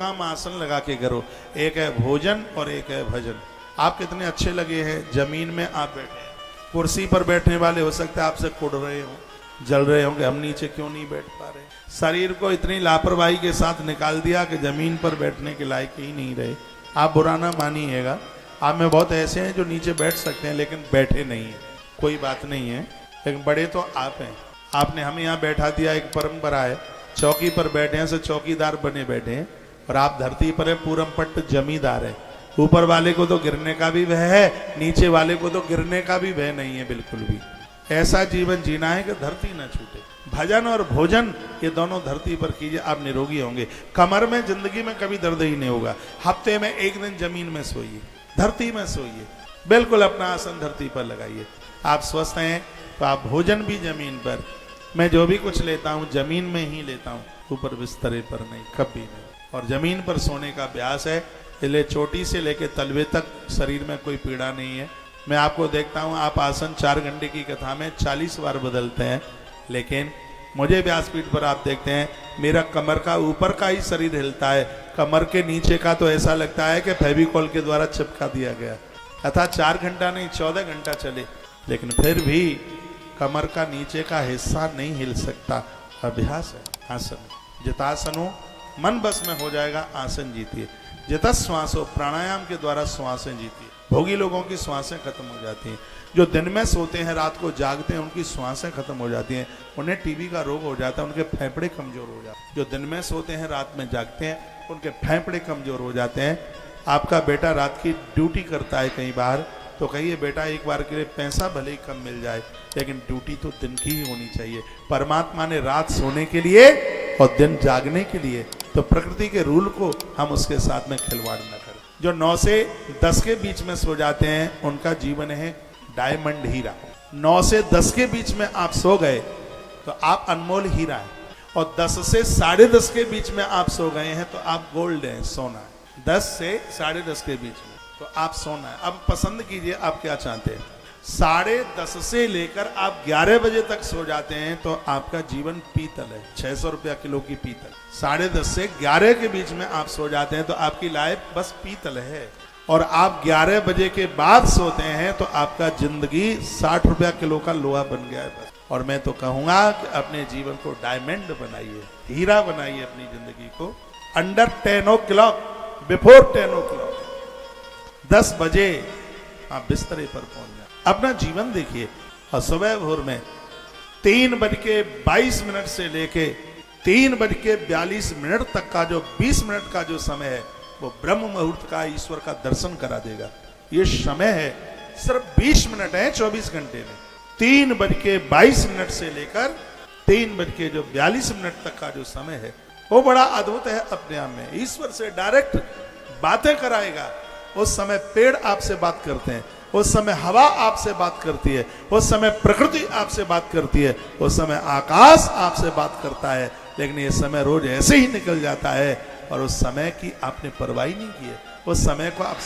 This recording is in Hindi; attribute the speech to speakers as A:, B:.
A: काम आसन लगा के करो। एक है भोजन और एक है भजन। आप कितने अच्छे लगे हैं, जमीन में आप बैठे हैं। कुर्सी पर बैठने वाले हो सकते हैं आपसे कुड़ रहे हो, जल रहे होंगे, हम नीचे क्यों नहीं बैठ पा रहे। शरीर को इतनी लापरवाही के साथ निकाल दिया कि जमीन पर बैठने के लायक ही नहीं रहे। आप बुरा ना मानिएगा, आप में बहुत ऐसे हैं जो नीचे बैठ सकते हैं लेकिन बैठे नहीं है, कोई बात नहीं है, लेकिन बड़े तो आप हैं। आपने हमें यहाँ बैठा दिया, एक परंपरा है, चौकी पर बैठे हैं से चौकीदार बने बैठे हैं, और आप धरती पर है पूरम पट्ट जमींदार है। ऊपर वाले को तो गिरने का भी भय है, नीचे वाले को तो गिरने का भी भय नहीं है बिल्कुल भी। ऐसा जीवन जीना है कि धरती न छूटे। भजन और भोजन ये दोनों धरती पर कीजिए, आप निरोगी होंगे। कमर में जिंदगी में कभी दर्द ही नहीं होगा। हफ्ते में एक दिन जमीन में सोइए, धरती में सोइए, बिल्कुल अपना आसन धरती पर लगाइए। आप स्वस्थ हैं तो आप भोजन भी जमीन पर। मैं जो भी कुछ लेता हूँ जमीन में ही लेता हूँ, ऊपर बिस्तरे पर नहीं, कभी नहीं। और जमीन पर सोने का अभ्यास है, इसलिए चोटी से लेकर तलवे तक शरीर में कोई पीड़ा नहीं है। मैं आपको देखता हूँ, आप आसन 4 घंटे की कथा में 40 बार बदलते हैं, लेकिन मुझे व्यासपीठ पर आप देखते हैं मेरा कमर का ऊपर का ही शरीर हिलता है, कमर के नीचे का तो ऐसा लगता है कि फेविकॉल के द्वारा चिपका दिया गया। कथा 4 घंटा नहीं 14 घंटा चले, लेकिन फिर भी कमर का नीचे का हिस्सा नहीं हिल सकता। अभ्यास है आसन। जितासनो मन बस में हो जाएगा, आसन जीतिए। जितश्वासो प्राणायाम के द्वारा श्वासें जीतिए। भोगी लोगों की श्वासें खत्म हो जाती हैं, जो दिन में सोते हैं रात को जागते हैं उनकी श्वासें खत्म हो जाती हैं, उन्हें टीबी का रोग हो जाता है, उनके फेफड़े कमजोर हो जाते हैं। जो दिन में सोते हैं रात में जागते हैं उनके फेफड़े कमजोर हो जाते हैं। आपका बेटा रात की ड्यूटी करता है कई बार, तो कहिए बेटा एक बार के लिए पैसा भले ही कम मिल जाए लेकिन ड्यूटी तो दिन की ही होनी चाहिए। परमात्मा ने रात सोने के लिए और दिन जागने के लिए, तो प्रकृति के रूल को हम उसके साथ में खिलवाड़ न करें। जो 9 से 10 के बीच में सो जाते हैं उनका जीवन है डायमंड हीरा। 9 से 10 के बीच में आप सो गए तो आप अनमोल हीरा है, और 10 से 10:30 के बीच में आप सो गए हैं तो आप गोल्ड हैं, सोना है। 10 से 10:30 के बीच में तो आप सोना है। अब पसंद कीजिए आप क्या चाहते हैं। 10:30 से लेकर आप 11 बजे तक सो जाते हैं तो आपका जीवन पीतल है, 600 रुपया किलो की पीतल। 10:30 से 11 के बीच में आप सो जाते हैं तो आपकी लाइफ बस पीतल है। और आप 11 बजे के बाद सोते हैं तो आपका जिंदगी 60 रुपया किलो का लोहा बन गया है बस। और मैं तो कहूंगा कि अपने जीवन को डायमंड बनाइए, हीरा बनाइए अपनी जिंदगी को। अंडर 10 o'clock, बिफोर 10 o'clock, 10 बजे आप बिस्तरे पर पहुंच जाए, अपना जीवन देखिए। और सुबह भोर में 3:22 से लेके 3:42 तक का जो 20 मिनट का जो समय है वो ब्रह्म मुहूर्त का, ईश्वर का दर्शन करा देगा। ये समय है सिर्फ 20 मिनट है 24 घंटे में। 3:22 से लेकर 3:42 तक का जो समय है वो बड़ा अद्भुत है अपने आप में। ईश्वर से डायरेक्ट बातें कराएगा। उस समय पेड़ आपसे बात करते हैं, उस समय हवा आपसे बात करती है, उस समय प्रकृति आपसे बात करती है, उस समय आकाश आपसे बात करता है। लेकिन ये समय रोज ऐसे ही निकल जाता है और उस समय की आपने परवाह नहीं की है। उस समय को आप